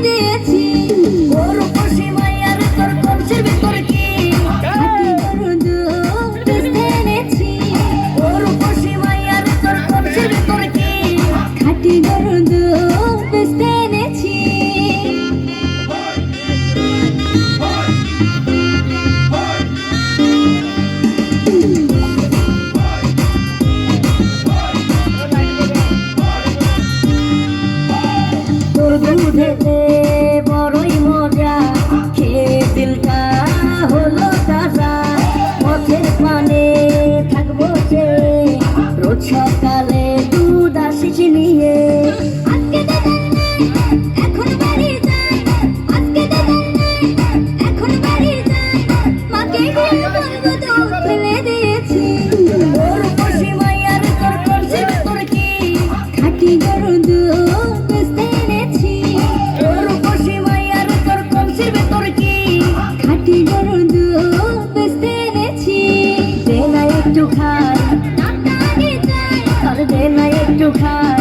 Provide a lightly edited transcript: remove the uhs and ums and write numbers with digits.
দিয়েছি ওর খুশি মাইয়ার তোর কলসির ভিতর কি খাটি গরুর দুধ বেচতে এনেছি ওর খুশি মাইয়ার তোর কলসির ভিতর কি খাটি গরুর দুধ বেচতে এনেছি তোর দুধেতে বড়ই মজা খেয়ে দিলটা হলো তাজা পথের পানে থাকবো যে রোজ সকালে দুধ আসিস নিয়ে আজকে দাদার নাই এখন বাড়ি যাই আজকে দাদার নাই এখন বাড়ি যাই মাকে গিয়ে বলবো দুধ ফেলে দিয়েছি ওর খুশি মাইয়ার তোর কলসির ভিতর কি খাটি গরুর দুধ বেচতে এনেছি ওর খুশি মাইয়ার তোর কলসির ভিতর কি খাটি গরুর দুধ বেচতে এনেছি দে না একটু খাই দে না একটু খাই